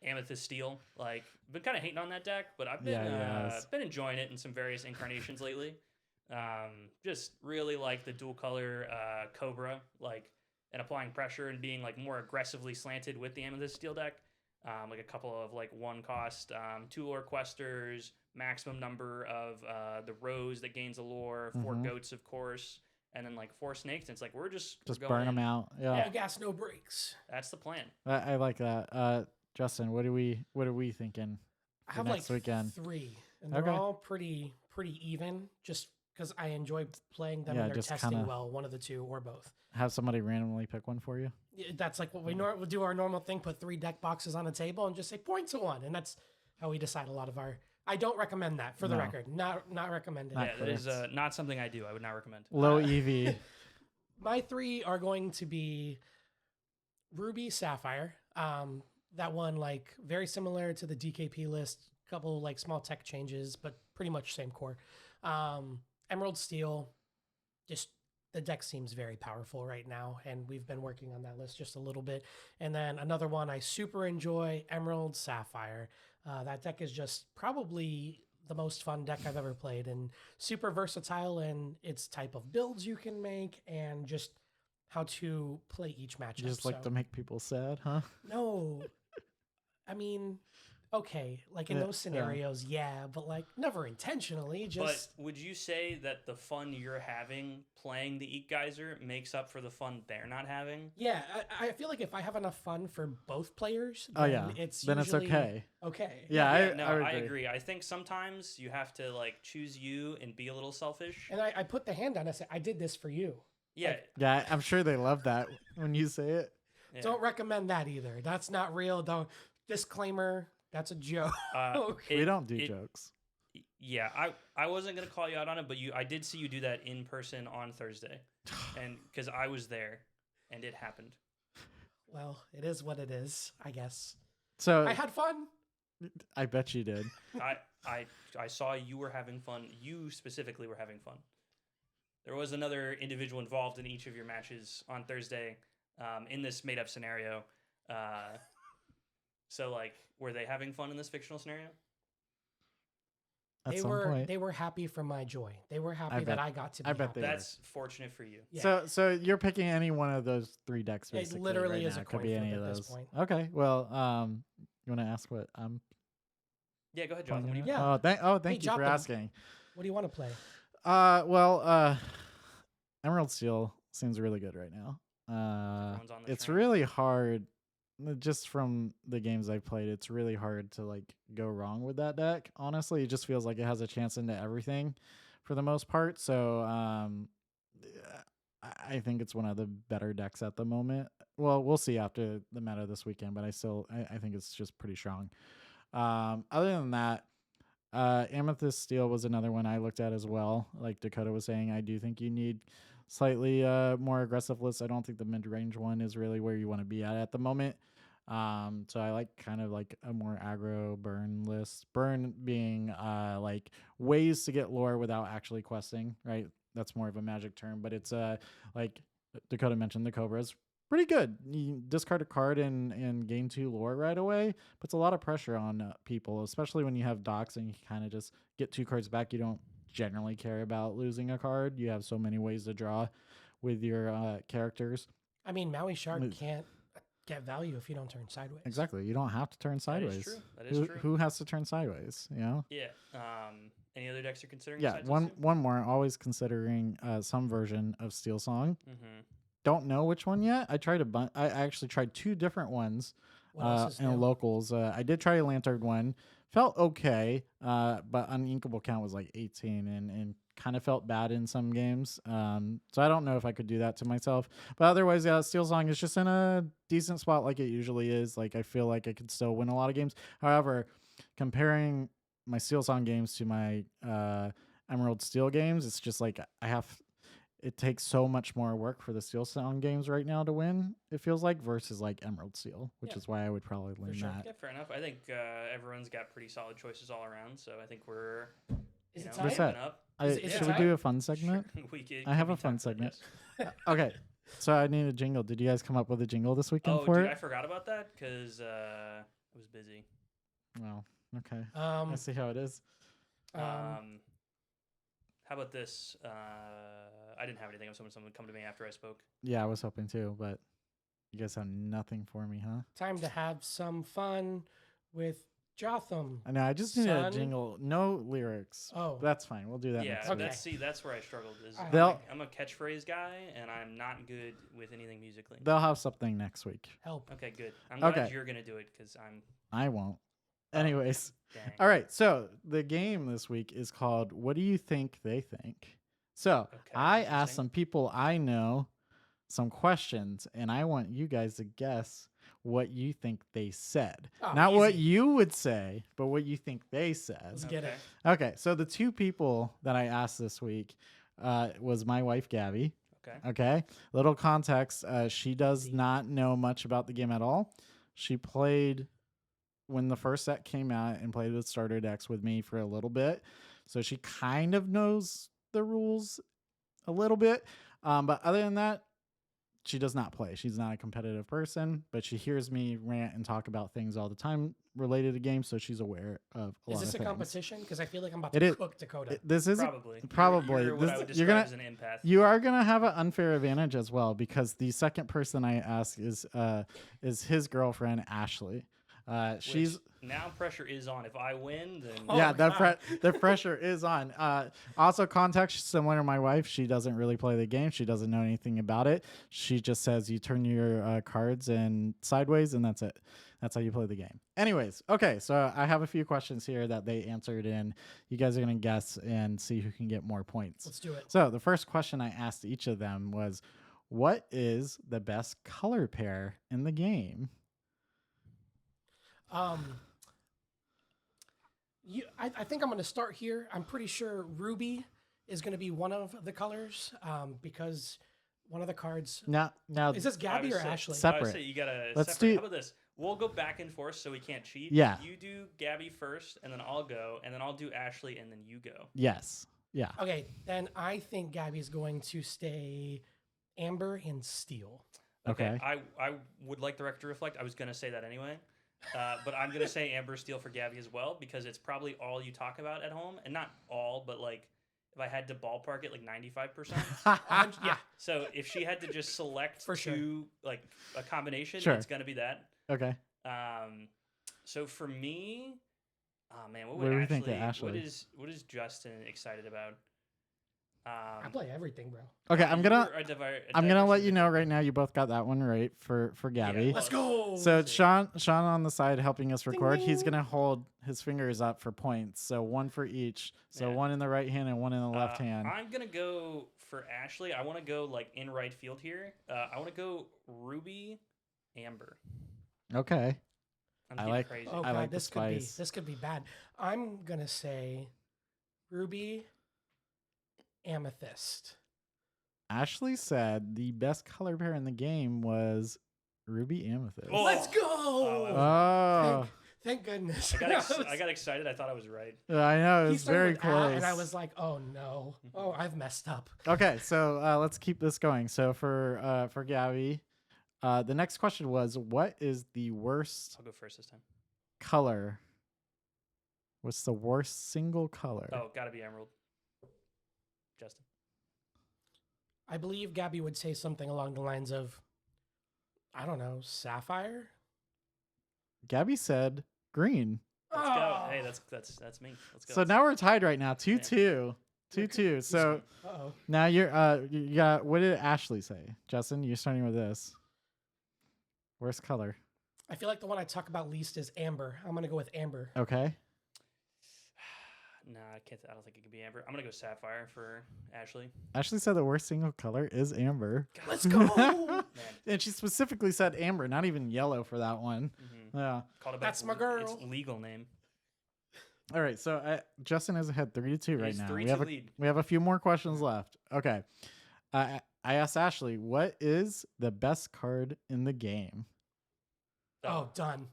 Amethyst Steel. Like, I've been kind of hating on that deck, but I've been enjoying it in some various incarnations lately. Just really like the dual color Cobra, like, and applying pressure and being like more aggressively slanted with the Amethyst Steel deck. Like a couple of like 1-cost 2 lore questers, maximum number of the Rose that gains a lore, 4 goats of course, and then like 4 snakes. And it's like we're just burn them out. Yeah. No gas, no brakes. That's the plan. I like that. Justin, what are we thinking I for have next like weekend? 3, and they're Okay. all pretty even. Just because I enjoy playing them Yeah, and they're just testing kinda- well, one of the 2 or both. Have somebody randomly pick one for you? Yeah, that's like what we we'll do our normal thing: put 3 deck boxes on a table and just say point to one, and that's how we decide a lot of our. I don't recommend that for the No. record. Not recommended. Not Yeah, that is correct. not something I do. I would not recommend. Low EV. My 3 are going to be Ruby Sapphire. That one, like, very similar to the DKP list. Couple like small tech changes, but pretty much same core. Emerald Steel, just the deck seems very powerful right now, and we've been working on that list just a little bit. And then another one I super enjoy, Emerald Sapphire. That deck is just probably the most fun deck I've ever played, and super versatile in its type of builds you can make and just how to play each matchup. You just like to make people sad, huh? No, I mean, Okay, like in Yeah, those scenarios, yeah, but like never intentionally. Just But would you say that the fun you're having playing the Eat Geyser makes up for the fun they're not having? yeah, I feel like if I have enough fun for both players, Oh then yeah, it's then it's usually okay. okay. Yeah, Yeah, no, I would I agree. agree. I think sometimes you have to like choose you and be a little selfish. And I put the hand down. I said, I did this for you. Yeah, Yeah, I'm sure they love that when you say it. yeah. Don't recommend that either. That's not real. Don't disclaimer. That's a joke. We don't do it- jokes. Yeah, I wasn't gonna call you out on it, but I did see you do that in person on Thursday, and because I was there, and it happened. Well, it is what it is, I guess. So I had fun. I bet you did. I saw you were having fun. You specifically were having fun. There was another individual involved in each of your matches on Thursday, in this made up scenario. So like, were they having fun in this fictional scenario? At They some were point. they were happy for my joy. They were happy bet- that I got to be I bet happy. they were. That's fortunate for you. Yeah. So you're picking any one of those 3 decks It basically. literally right is now. a It could coin be flip any at of this those. point. Okay. Well, you want to ask what I'm Yeah, go ahead, Jonathan. What do you Yeah. thank you for Jotham. asking. What do you want to play? Emerald Steel seems really good right now. Everyone's on the It's train. really hard. Just from the games I've played, it's really hard to like go wrong with that deck. Honestly, it just feels like it has a chance into everything, for the most part. So I think it's one of the better decks at the moment. Well, we'll see after the meta this weekend, but I think it's just pretty strong. Other than that, Amethyst Steel was another one I looked at as well. Like Dakota was saying, I do think you need slightly more aggressive lists. I don't think the mid-range one is really where you want to be at the moment. So I like kind of like a more aggro burn list. Burn being like ways to get lore without actually questing, right? That's more of a magic term, but it's like Dakota mentioned, the Cobra's pretty good. You discard a card and gain 2 lore right away. Puts a lot of pressure on people, especially when you have docks and you kind of just get 2 cards back. You don't generally care about losing a card. You have so many ways to draw with your characters. I mean, Maui Shark Move. can't get value if you don't turn sideways. Exactly. You don't have to turn sideways. true. That is true. Who has to turn sideways? You know. Yeah. Any other decks you're considering? Yeah. besides those One more. Always considering some version of Steel Song. two? Mhm. Don't know which one yet. I tried I actually tried 2 different ones. What else is and new? locals. I did try a Lantern one. Felt okay, but uninkable count was like 18 and kind of felt bad in some games. So I don't know if I could do that to myself. But otherwise, yeah, Steel Song is just in a decent spot like it usually is. Like I feel like I could still win a lot of games. However, comparing my Steel Song games to my Emerald Steel games, it's just like it takes so much more work for the Steel Song games right now to win, it feels like, versus like Emerald Steel, which Yeah. is why I would probably lean sure. that. Yeah, fair enough. I think everyone's got pretty solid choices all around, so I think we're Is it you know, tied? What's that? moving up. Is it Should we tied? do a fun segment? Sure. It I can have be a fun tied, segment. yes. Okay. So I need a jingle. Did you guys come up with a jingle this weekend Oh, for dude, it? I forgot about that because I was busy. Well, okay. Um, I see how it is. How about this? I didn't have anything. If someone come to me after I spoke. Yeah, I was hoping to, but you guys have nothing for me, huh? time to have some fun with Jotham. I know. I just needed a Son. jingle. No lyrics. Oh. That's fine. We'll do that Yeah, next Okay. week. that's where I struggled. Is Alright. They'll- I'm a catchphrase guy, and I'm not good with anything musically. They'll have something next week. Help. Okay, good. I'm glad Okay. you're gonna do it because I'm I won't. Anyways. dang. All right. So the game this week is called What Do You Think They Think? So Okay, I asked interesting. some people I know some questions, and I want you guys to guess what you think they said. Oh, Not what easy. you would say, but what you think they said. Let's get it. Okay. So the 2 people that I asked this week was my wife, Gabby. Okay. Okay. Little context. She does See. not know much about the game at all. She played when the first set came out and played with starter decks with me for a little bit. So she kind of knows the rules a little bit. But other than that, she does not play. She's not a competitive person, but she hears me rant and talk about things all the time related to games. So she's aware of a Is lot this of a things. competition? Because I feel like I'm about It to is- cook Dakota. This is Probably. probably. You're what This- I would you're describe gonna- as an empath. You are gonna have an unfair advantage as well because the second person I ask is his girlfriend Ashley. She's Which now pressure is on. If I win, then Oh, yeah, God. the pressure is on. Also, context similar to my wife. She doesn't really play the game. She doesn't know anything about it. She just says you turn your cards and sideways, and that's it. That's how you play the game. Anyways, okay. So I have a few questions here that they answered, and you guys are gonna guess and see who can get more points. Let's do it. So the first question I asked each of them was, "What is the best color pair in the game?" I think I'm going to start here. I'm pretty sure Ruby is going to be one of the colors because one of the cards. Now, Is this Gabby or Ashley? Sep- I would Separate. say you gotta Let's separate. do- How about this? We'll go back and forth so we can't cheat. Yeah. You do Gabby first, and then I'll go, and then I'll do Ashley, and then you go. yes, yeah. Okay, then I think Gabby's going to stay Amber and Steel. Okay. I would like the record to reflect. I was gonna say that anyway. But I'm gonna say Amber Steel for Gabby as well because it's probably all you talk about at home, and not all, but like if I had to ballpark it, like 95%. Yeah. So if she had to just select For sure. two, like a combination, Sure. it's gonna be that. Okay. So for me, oh man, What do we think of Ashley? What is Justin excited about? I play everything, bro. Okay, I'm gonna You're a I'm gonna let diverse you know right now. You both got that one right for Gabby. Yeah, Let's go. So see. Sean on the side helping us record. He's ding. gonna hold his fingers up for points. So one for each. So Yeah. one in the right hand and one in the left hand. I'm gonna go for Ashley. I want to go like in right field here. I want to go Ruby, Amber. Okay. I'm I getting like- crazy. Oh I god, like the this could be spice. bad. I'm gonna say Ruby, Amethyst. Ashley said the best color pair in the game was Ruby Amethyst. Oh. Let's go! Oh. Thank goodness. I got excited. I thought I was right. I know He it's started very with close. and I was like, oh no. Oh, I've messed up. Okay, so let's keep this going. So for Gabby, the next question was, what is the worst I'll go first this time. color? What's the worst single color? Oh, gotta be Emerald. Justin. I believe Gabby would say something along the lines of, I don't know, sapphire? Gabby said green. Let's go. Oh. Hey, that's me. Let's go. So now we're tied right now, 2-2. 2-2. So Uh-oh. now you got, what did Ashley say? Justin, you're starting with this. Worst color. I feel like the one I talk about least is amber. I'm going to go with amber. Okay. Nah, I can't. I don't think it could be Amber. I'm gonna go Sapphire for Ashley. Ashley said the worst single color is amber. Let's go! Man, And she specifically said amber, not even yellow for that one. Yeah. called it by That's its my girl. Its legal name. All right, so Justin is ahead 3-2 right He's now. 3-2 lead. We have a few more questions left. Okay. I asked Ashley, what is the best card in the game? Oh, done.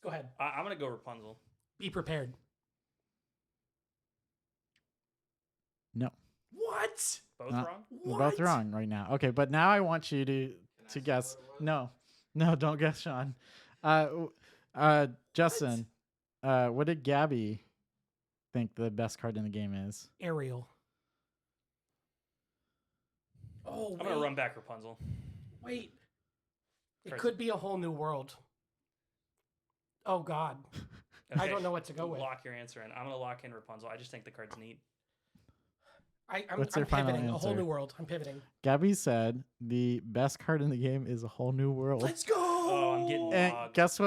Go ahead. I'm gonna go Rapunzel. Be prepared. No. What? Both Uh, wrong. We're both What? wrong right now. Okay, but now I want you to guess. No, don't guess, Sean. Justin, what did Gabby think the best card in the game is? Ariel. Oh, I'm gonna run back Rapunzel. Wait. It Crazy. could be a whole new world. Oh, God. I don't know what to go with. Lock your answer in. I'm gonna lock in Rapunzel. I just think the card's neat. I'm What's your final pivoting. A whole answer? new world. I'm pivoting. Gabby said the best card in the game is a whole new world. Let's go! Oh, I'm getting And logged. guess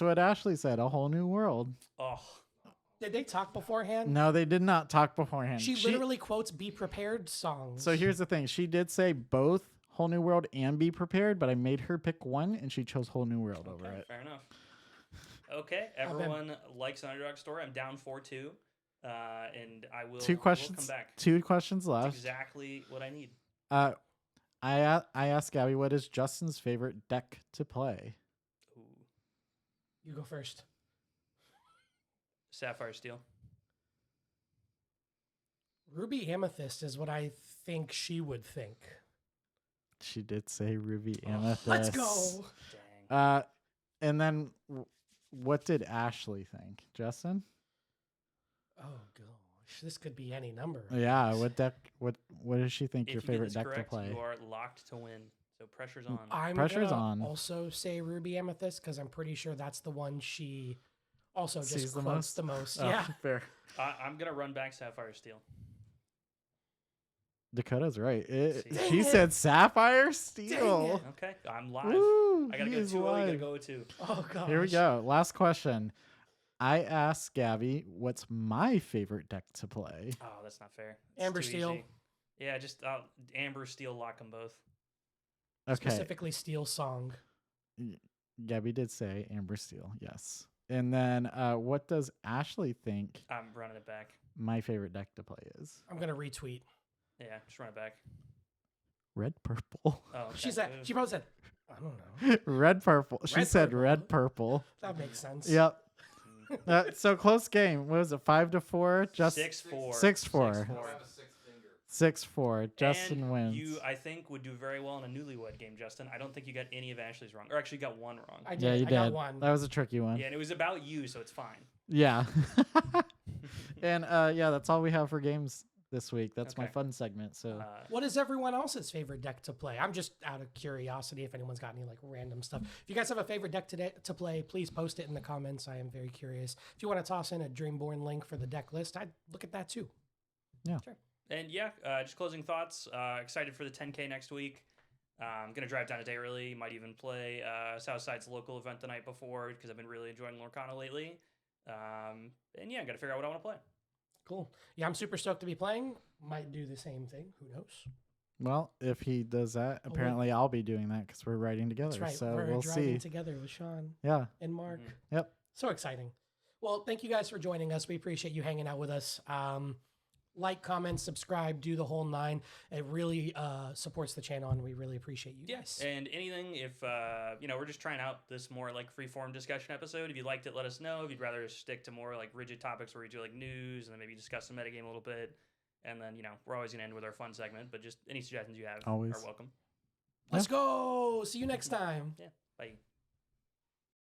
what Ashley said? A whole new world. Oh, Did they talk beforehand? No, they did not talk beforehand. She literally quotes "Be Prepared" songs. So here's the thing. She did say both Whole New World and Be Prepared, but I made her pick one, and she chose Whole New World over okay, it. fair enough. Okay, everyone likes an underdog story. I'm down 4-2, and I will. Two We'll questions. come back. 2 questions That's left. exactly what I need. I asked Gabby, what is Justin's favorite deck to play? Ooh. You go first. Sapphire Steel. Ruby Amethyst is what I think she would think. She did say Ruby Oh, Amethyst. Let's go. Dang. And then what did Ashley think? Justin? Oh gosh, this could be any number. Yeah. What deck? What does she think If your you get favorite this deck correct, to play? you are locked to win. So pressure's on. I'm Pressure's gonna on. also say Ruby Amethyst because I'm pretty sure that's the one she also just Sees the quotes most? the most. Oh, Yeah. fair. I'm gonna run back Sapphire Steel. Dakota's right. See? Dang She it. said Sapphire Steel. it. Okay, I'm live. Woo, I gotta he go is 2-0. You gotta live. go 2. Oh gosh. Here we go. Last question. I asked Gabby, what's my favorite deck to play? Oh, that's not fair. It's Amber too Steel. easy. Yeah, just Amber Steel, lock them both. Okay. Specifically Steel Song. Gabby did say Amber Steel, yes. And then what does Ashley think I'm running it back. my favorite deck to play is? I'm gonna retweet. Yeah, just run it back. Red purple. Oh, okay. She said Ooh. she probably said, I don't know. Red purple. She Red said purple. red purple. That makes sense. Yep. Mm. So close game. What was it? 5-4? Just 6-4. 6-4. 6-4. Justin And wins. You, I think, would do very well in a newlywed game, Justin. I don't think you got any of Ashley's wrong. Or actually, you got one wrong. I did. Yeah, you I got did. one. That was a tricky one. Yeah, and it was about you, so it's fine. Yeah. And yeah, that's all we have for games this week. That's my Okay. fun segment. So What is everyone else's favorite deck to play? I'm just out of curiosity if anyone's got any like random stuff. If you guys have a favorite deck to play, please post it in the comments. I am very curious. If you want to toss in a Dreamborn link for the deck list, I'd look at that too. And yeah, just closing thoughts. Excited for the 10K next week. I'm going to drive down a day early. Might even play Southside's local event the night before because I've been really enjoying Lorcana lately. And yeah, got to figure out what I want to play. Cool. Yeah, I'm super stoked to be playing. Might do the same thing. Who knows? well, if he does that, well- apparently I'll be doing that because we're writing together. That's right. So We're we'll driving see. together with Sean Yeah. and Mark. Yep. So exciting. Well, thank you guys for joining us. We appreciate you hanging out with us. Like, comment, subscribe, do the whole 9. It really supports the channel, and we really appreciate you guys. And anything, if we're just trying out this more like free-form discussion episode. If you liked it, let us know. If you'd rather stick to more like rigid topics where we do like news and then maybe discuss the metagame a little bit, and then we're always gonna end with our fun segment. But just any suggestions you have Always. are welcome. Let's go. See you next time. Yeah. Bye.